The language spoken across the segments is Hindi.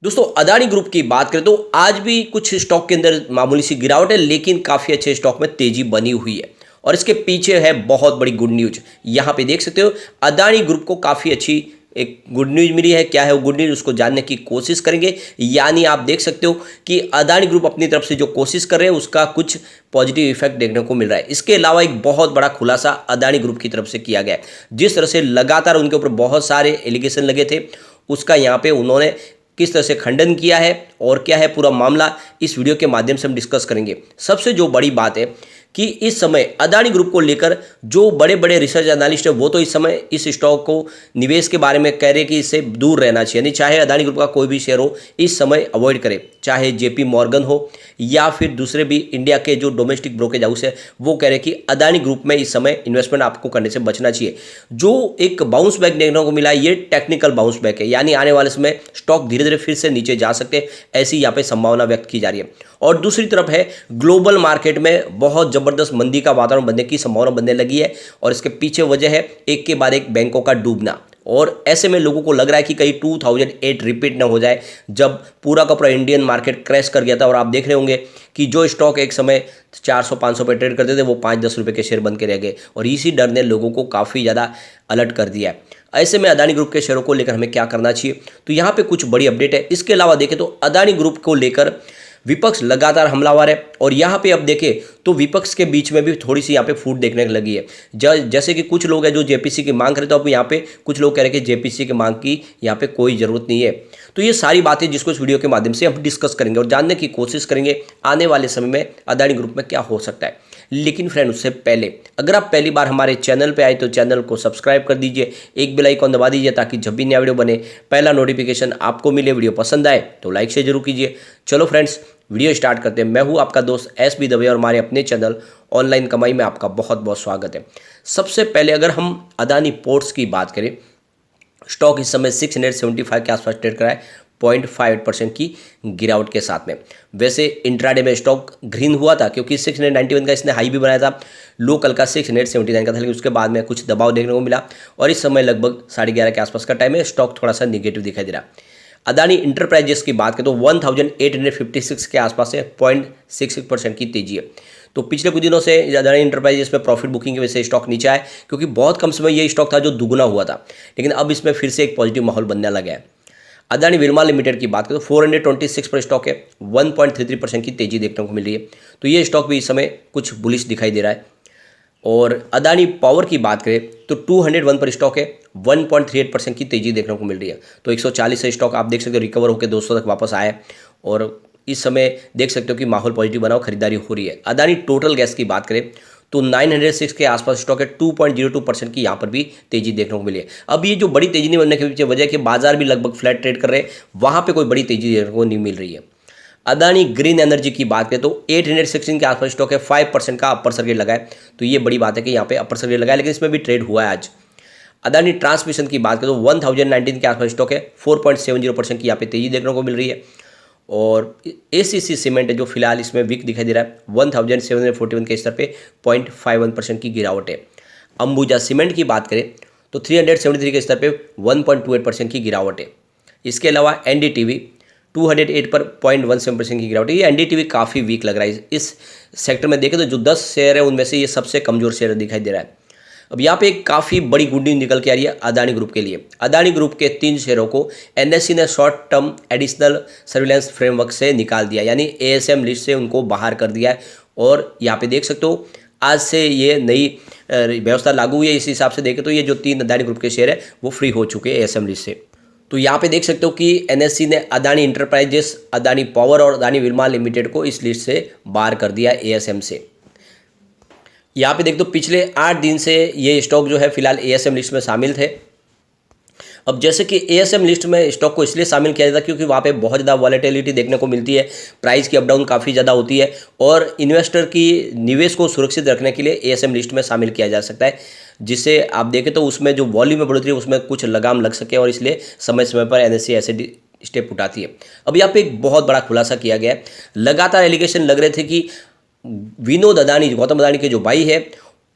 दोस्तों अदानी ग्रुप की बात करें तो आज भी कुछ स्टॉक के अंदर मामूली सी गिरावट है, लेकिन काफ़ी अच्छे स्टॉक में तेजी बनी हुई है। और इसके पीछे है बहुत बड़ी गुड न्यूज। यहाँ पे देख सकते हो अदानी ग्रुप को काफ़ी अच्छी एक गुड न्यूज मिली है। क्या है वो गुड न्यूज, उसको जानने की कोशिश करेंगे। यानी आप देख सकते हो कि अदानी ग्रुप अपनी तरफ से जो कोशिश कर रहे हैं उसका कुछ पॉजिटिव इफेक्ट देखने को मिल रहा है। इसके अलावा एक बहुत बड़ा खुलासा अदानी ग्रुप की तरफ से किया गया है। जिस तरह से लगातार उनके ऊपर बहुत सारे एलिगेशन लगे थे, उसका यहाँ पे उन्होंने किस तरह से खंडन किया है और क्या है पूरा मामला, इस वीडियो के माध्यम से हम डिस्कस करेंगे। सबसे जो बड़ी बात है कि इस समय अदानी ग्रुप को लेकर जो बड़े बड़े रिसर्च एनालिस्ट है वो तो इस समय इस स्टॉक को निवेश के बारे में कह रहे हैं कि इससे दूर रहना चाहिए। यानी चाहे अदानी ग्रुप का कोई भी शेयर हो, इस समय अवॉइड करे। चाहे जेपी मॉर्गन हो या फिर दूसरे भी इंडिया के जो डोमेस्टिक ब्रोकेज हाउस है, वो कह रहे हैं कि अदानी ग्रुप में इस समय इन्वेस्टमेंट आपको करने से बचना चाहिए। जो एक बाउंस बैक देखने को मिला है, ये टेक्निकल बाउंस बैक है। यानी आने वाले समय स्टॉक धीरे धीरे फिर से नीचे जा सकते हैं, ऐसी यहाँ पे संभावना व्यक्त की जा रही है। और दूसरी तरफ है ग्लोबल मार्केट में बहुत जबरदस्त मंदी का वातावरण बनने की संभावना बनने लगी है। और इसके पीछे वजह है एक के बाद एक बैंकों का डूबना। और ऐसे में लोगों को लग रहा है कि कहीं 2008 रिपीट ना हो जाए, जब पूरा का पूरा इंडियन मार्केट क्रैश कर गया था। और आप देख रहे होंगे कि जो स्टॉक एक समय 400-500 पे ट्रेड करते थे, वो 5-10 रुपये के शेयर बन के रह गए। और इसी डर ने लोगों को काफ़ी ज़्यादा अलर्ट कर दिया है। ऐसे में अदानी ग्रुप के शेयरों को लेकर हमें क्या करना चाहिए, तो यहाँ पे कुछ बड़ी अपडेट है। इसके अलावा देखें तो अदानी ग्रुप को लेकर विपक्ष लगातार हमलावर है। और यहाँ पे अब देखें तो विपक्ष के बीच में भी थोड़ी सी यहाँ पे फूट देखने लगी है। जैसे कि कुछ लोग हैं जो जेपीसी की मांग कर रहे थे, अब यहाँ पे कुछ लोग कह रहे हैं कि जेपीसी की मांग की यहाँ पे कोई ज़रूरत नहीं है। तो ये सारी बातें जिसको इस वीडियो के माध्यम से हम डिस्कस करेंगे और जानने की कोशिश करेंगे आने वाले समय में अदानी ग्रुप में क्या हो सकता है। लेकिन फ्रेंड, उससे पहले अगर आप पहली बार हमारे चैनल पे आए तो चैनल को सब्सक्राइब कर दीजिए, एक बेल आइकॉन दबा दीजिए ताकि जब भी नया वीडियो बने पहला नोटिफिकेशन आपको मिले। वीडियो पसंद आए तो लाइक शेयर जरूर कीजिए। चलो फ्रेंड्स, वीडियो स्टार्ट करते हैं। मैं हूं आपका दोस्त एस बी दवे और हमारे अपने चैनल ऑनलाइन कमाई में आपका बहुत बहुत स्वागत है। सबसे पहले अगर हम अदानी पोर्ट्स की बात करें, स्टॉक इस समय 675 के आसपास ट्रेड कर रहा है, 0.58% की गिरावट के साथ में। वैसे इंट्राडे में स्टॉक ग्रीन हुआ था क्योंकि 691 का इसने हाई भी बनाया था, लो कल का 679 का था, लेकिन उसके बाद में कुछ दबाव देखने को मिला। और इस समय लगभग 11:30 के आसपास का टाइम है, स्टॉक थोड़ा सा निगेटिव दिखाई दे रहा है। अदानी इंटरप्राइजेस की बात करें तो 1856 के आसपास से 0.66% की तेजी है। तो पिछले कुछ दिनों से अदानी इंटरप्राइजेस में प्रॉफिट बुकिंग की वजह से स्टॉक नीचे आया, क्योंकि बहुत कम समय ये स्टॉक था जो दुगुना हुआ था। लेकिन अब इसमें फिर से एक पॉजिटिव माहौल बनने लगा है। अदानी विल्मा लिमिटेड की बात करें तो 426 पर स्टॉक है, 1.33% की तेजी देखने को मिल रही है। तो ये स्टॉक भी इस समय कुछ बुलिश दिखाई दे रहा है। और अदानी पावर की बात करें तो 201 पर स्टॉक है, 1.38% की तेजी देखने को मिल रही है। तो 140 से स्टॉक आप देख सकते हो रिकवर होकर 200 तक वापस आया है। और इस समय देख सकते हो कि माहौल पॉजिटिव बना हो, खरीदारी हो रही है। अदानी टोटल गैस की बात करें तो 906 के आसपास स्टॉक है, 2.02% की यहाँ पर भी तेजी देखने को मिली है। अब ये जो बड़ी तेजी नहीं बनने के पीछे वजह है कि बाजार भी लगभग फ्लैट ट्रेड कर रहे हैं, वहाँ पे कोई बड़ी तेजी देखने को नहीं मिल रही है। अदानी ग्रीन एनर्जी की बात करें तो 816 के आसपास स्टॉक है, 5% का अपर सर्किट लगा है। तो ये बड़ी बात है कि यहाँ पे अपर सर्किट लगा है, लेकिन इसमें भी ट्रेड हुआ है आज। अदानी ट्रांसमिशन की बात करें तो 1019 के आसपास स्टॉक है, 4.70% की यहाँ पे तेजी देखने को मिल रही है। और एसीसी सीमेंट है जो फिलहाल इसमें वीक दिखाई दे रहा है, 1741 के स्तर पे 0.51% की गिरावट है। अंबुजा सीमेंट की बात करें तो 373 के स्तर पे 1.28% की गिरावट है। इसके अलावा एनडीटीवी 208 पर 0.17% की गिरावट है। ये एनडीटीवी काफ़ी वीक लग रहा है। इस सेक्टर में देखें तो जो 10 शेयर है उनमें से ये सबसे कमजोर शेयर दिखाई दे रहा है। अब यहाँ पे एक काफ़ी बड़ी गुड न्यूज निकल के आ रही है अदानी ग्रुप के लिए। अदानी ग्रुप के 3 शेयरों को एनएससी ने short term additional surveillance framework से निकाल दिया, यानी एएसएम लिस्ट से उनको बाहर कर दिया है। और यहाँ पे देख सकते हो आज से ये नई व्यवस्था लागू हुई है। इस हिसाब से देखें तो ये जो 3 अदानी ग्रुप के शेयर है वो फ्री हो चुके हैं एएसएम लिस्ट से। तो यहाँ पे देख सकते हो कि एनएससी ने अदानी इंटरप्राइजेस, अदानी पावर और अदानी विल्मा लिमिटेड को इस लिस्ट से बाहर कर दिया एएसएम से। यहाँ पे देख दो पिछले 8 दिन से ये स्टॉक जो है फिलहाल एएसएम लिस्ट में शामिल थे। अब जैसे कि एएसएम लिस्ट में स्टॉक को इसलिए शामिल किया जाता है क्योंकि वहाँ पे बहुत ज़्यादा वॉलेटिलिटी देखने को मिलती है, प्राइस की अप डाउन काफ़ी ज़्यादा होती है। और इन्वेस्टर की निवेश को सुरक्षित रखने के लिए एएसएम लिस्ट में शामिल किया जा सकता है, जिससे आप देखें तो उसमें जो वॉल्यूम में बढ़ोतरी है उसमें कुछ लगाम लग सके। और इसलिए समय समय पर एनएससी ऐसे स्टेप उठाती है। अब यहाँ पे एक बहुत बड़ा खुलासा किया गया है। लगातार एलिगेशन लग रहे थे कि विनोद अदानी, गौतम अदानी के जो भाई है,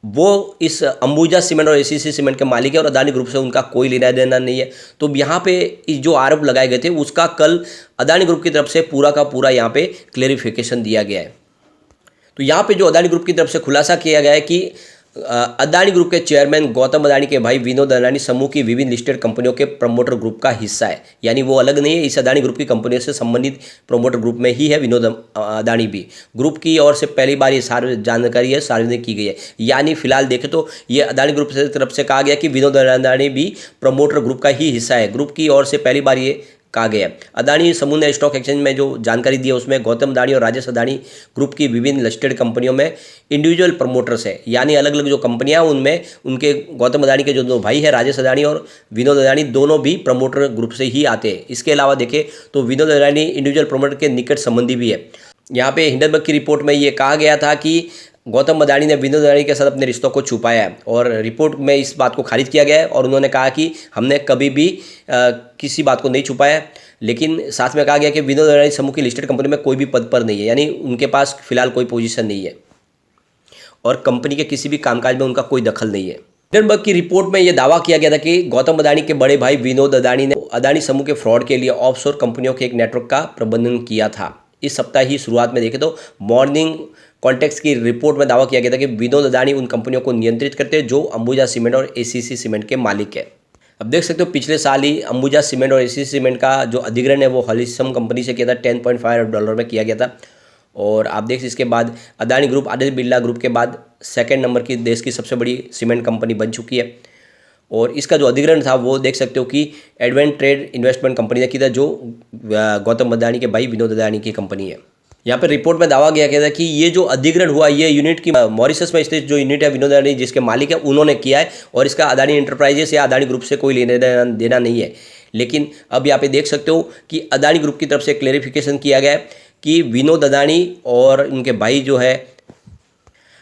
वो इस अंबुजा सीमेंट और एसीसी सीमेंट के मालिक है और अदानी ग्रुप से उनका कोई लेना देना नहीं है। तो यहाँ पे जो आरोप लगाए गए थे उसका कल अदानी ग्रुप की तरफ से पूरा का पूरा यहाँ पे क्लेरिफिकेशन दिया गया है। तो यहाँ पे जो अदानी ग्रुप की तरफ से खुलासा किया गया है कि अदानी ग्रुप के चेयरमैन गौतम अदानी के भाई विनोद अदानी समूह की विभिन्न लिस्टेड कंपनियों के प्रमोटर ग्रुप का हिस्सा है, यानी वो अलग नहीं है, इस अदानी ग्रुप की कंपनियों से संबंधित प्रमोटर ग्रुप में ही है विनोद अदानी भी। ग्रुप की ओर से पहली बार ये जानकारी है सार्वजनिक की गई है, यानी फिलहाल देखें तो ये अदानी ग्रुप से तरफ से कहा गया कि विनोद अदानी भी प्रमोटर ग्रुप का ही हिस्सा है। ग्रुप की ओर से पहली बार ये कहा गया। अदानी समूह ने स्टॉक एक्सचेंज में जो जानकारी दी है उसमें गौतम अदानी और राजेश अदानी ग्रुप की विभिन्न लिस्टेड कंपनियों में इंडिविजुअल प्रमोटर्स है, यानी अलग अलग जो कंपनियां उनमें उनके गौतम अदानी के जो दो भाई है राजेश अदानी और विनोद अदानी दोनों भी प्रमोटर ग्रुप से ही आते हैं। इसके अलावा देखें तो विनोद अदानी इंडिविजुअल प्रमोटर के निकट संबंधी भी है। यहाँ पे हिंडनबर्ग की रिपोर्ट में ये कहा गया था कि गौतम अदानी ने विनोद अदानी के साथ अपने रिश्तों को छुपाया है और रिपोर्ट में इस बात को खारिज किया गया है और उन्होंने कहा कि हमने कभी भी किसी बात को नहीं छुपाया है। लेकिन साथ में कहा गया कि विनोद अदानी समूह की लिस्टेड कंपनी में कोई भी पद पर नहीं है, यानी उनके पास फिलहाल कोई पोजीशन नहीं है और कंपनी के किसी भी कामकाज में उनका कोई दखल नहीं है। हिंडनबर्ग की रिपोर्ट में यह दावा किया गया था कि गौतम अदानी के बड़े भाई विनोद अदानी ने अदानी समूह के फ्रॉड के लिए ऑफशोर कंपनियों के एक नेटवर्क का प्रबंधन किया था। इस सप्ताह ही शुरुआत में देखें तो मॉर्निंग कॉन्टेक्स्ट की रिपोर्ट में दावा किया गया था कि विनोद अदानी उन कंपनियों को नियंत्रित करते हैं जो अंबुजा सीमेंट और एसीसी सीमेंट के मालिक है। अब देख सकते हो पिछले साल ही अंबुजा सीमेंट और एसीसी सीमेंट का जो अधिग्रहण है वो हॉलिसम कंपनी से किया था, $10.5 में किया गया था। और आप देख इसके बाद अदानी ग्रुप आदित्य बिरला ग्रुप के बाद सेकंड नंबर की देश की सबसे बड़ी सीमेंट कंपनी बन चुकी है। और इसका जो अधिग्रहण था वो देख सकते हो कि एडवेंट ट्रेड इन्वेस्टमेंट कंपनी ने किया था जो गौतम अदानी के भाई विनोद अदानी की कंपनी है। यहाँ पर रिपोर्ट में दावा किया गया था कि ये जो अधिग्रहण हुआ ये यूनिट की मॉरिशस में स्थित जो यूनिट है विनोद अदानी जिसके मालिक है उन्होंने किया है और इसका अदानी एंटरप्राइजेस या अदानी ग्रुप से कोई लेने देना नहीं है। लेकिन अब यहाँ पे देख सकते हो कि अदानी ग्रुप की तरफ से क्लेरिफिकेशन किया गया है कि विनोद अदानी और उनके भाई जो है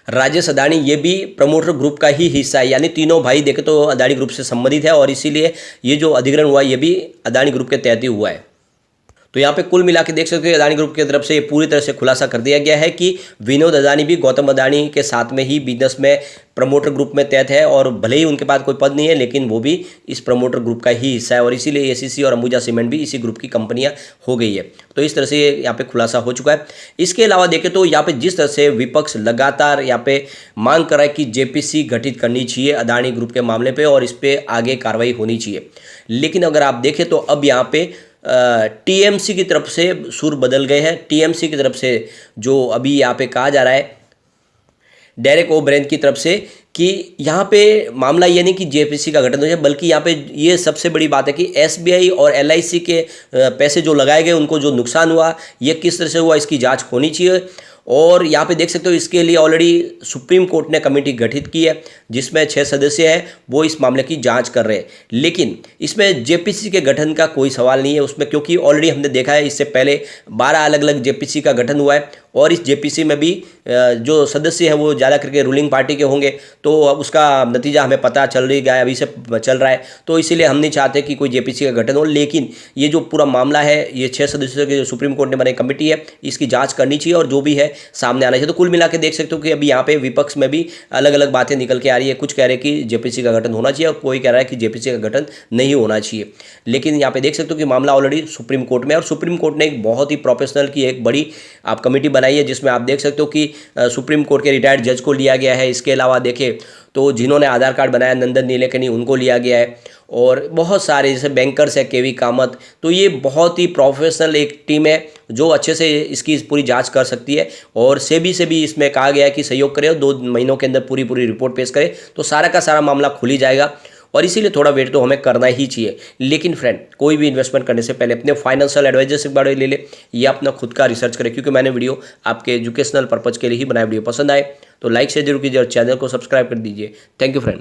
राजेश अदानी ये भी प्रमोटर ग्रुप का ही हिस्सा है, यानी तीनों भाई देखें तो अदानी ग्रुप से संबंधित है और इसीलिए ये जो अधिग्रहण हुआ ये भी अदानी ग्रुप के तहत ही हुआ है। तो यहाँ पे कुल मिला के देख सकते हो अदानी ग्रुप की तरफ से ये पूरी तरह से खुलासा कर दिया गया है कि विनोद अदानी भी गौतम अदानी के साथ में ही बिजनेस में प्रमोटर ग्रुप में तहत है और भले ही उनके पास कोई पद नहीं है लेकिन वो भी इस प्रमोटर ग्रुप का ही हिस्सा है और इसीलिए एसीसी और अंबुजा सीमेंट भी इसी ग्रुप की कंपनियां हो गई है। तो इस तरह से यहाँ पे खुलासा हो चुका है। इसके अलावा देखें तो यहाँ पे जिस तरह से विपक्ष लगातार यहाँ पे मांग कर रहा है कि जेपीसी गठित करनी चाहिए अदानी ग्रुप के मामले पर और इस पर आगे कार्रवाई होनी चाहिए, लेकिन अगर आप देखें तो अब यहाँ पे टीएमसी की तरफ से सुर बदल गए हैं। टीएमसी की तरफ से जो अभी यहाँ पे कहा जा रहा है डेरेक ओब्रेन की तरफ से कि यहाँ पे मामला ये नहीं कि जेपीसी का गठन हो जाए, बल्कि यहाँ पे ये सबसे बड़ी बात है कि एसबीआई और एलआईसी के पैसे जो लगाए गए उनको जो नुकसान हुआ ये किस तरह से हुआ इसकी जांच होनी चाहिए। और यहाँ पे देख सकते हो इसके लिए ऑलरेडी सुप्रीम कोर्ट ने कमेटी गठित की है जिसमें 6 सदस्य हैं, वो इस मामले की जांच कर रहे हैं। लेकिन इसमें जेपीसी के गठन का कोई सवाल नहीं है उसमें, क्योंकि ऑलरेडी हमने देखा है इससे पहले 12 अलग अलग जेपीसी का गठन हुआ है और इस जेपीसी में भी जो सदस्य हैं वो ज़्यादा करके रूलिंग पार्टी के होंगे, तो उसका नतीजा हमें पता चल रही गया अभी से चल रहा है। तो इसीलिए हम नहीं चाहते कि कोई जेपीसी का गठन हो, लेकिन ये जो पूरा मामला है ये 6 सदस्यों की जो सुप्रीम कोर्ट ने बनाई कमेटी है इसकी जांच करनी चाहिए और जो भी है सामने आना चाहिए। तो कुल मिला के देख सकते हो कि अभी यहाँ पे विपक्ष में भी अलग अलग बातें निकल के आ रही है। कुछ कह रहे हैं कि जेपीसी का गठन होना चाहिए और कोई कह रहा है कि जेपीसी का गठन नहीं होना चाहिए। लेकिन यहाँ पे देख सकते हो कि मामला ऑलरेडी सुप्रीम कोर्ट में और सुप्रीम कोर्ट ने एक बहुत ही प्रोफेशनल की एक बड़ी आप कमेटी बनाई है जिसमें आप देख सकते हो कि सुप्रीम कोर्ट के रिटायर्ड जज को लिया गया है। इसके अलावा देखें तो जिन्होंने आधार कार्ड बनाया नंदन नीलेकनी उनको लिया गया है और बहुत सारे जैसे बैंकर्स है केवी कामत। तो ये बहुत ही प्रोफेशनल एक टीम है जो अच्छे से इसकी पूरी जांच कर सकती है और सेबी से भी इसमें कहा गया है कि सहयोग करे और 2 महीनों के अंदर पूरी रिपोर्ट पेश करे तो सारा का सारा मामला खुल ही जाएगा और इसीलिए थोड़ा वेट तो हमें करना ही चाहिए। लेकिन फ्रेंड कोई भी इन्वेस्टमेंट करने से पहले अपने फाइनेंशियल एडवाइजर से बारे ले ले या अपना खुद का रिसर्च करें, क्योंकि मैंने वीडियो आपके एजुकेशनल पर्पज़ के लिए ही बनाया। वीडियो पसंद आए तो लाइक शेयर जरूर कीजिए और चैनल को सब्सक्राइब कर दीजिए। Thank you friend.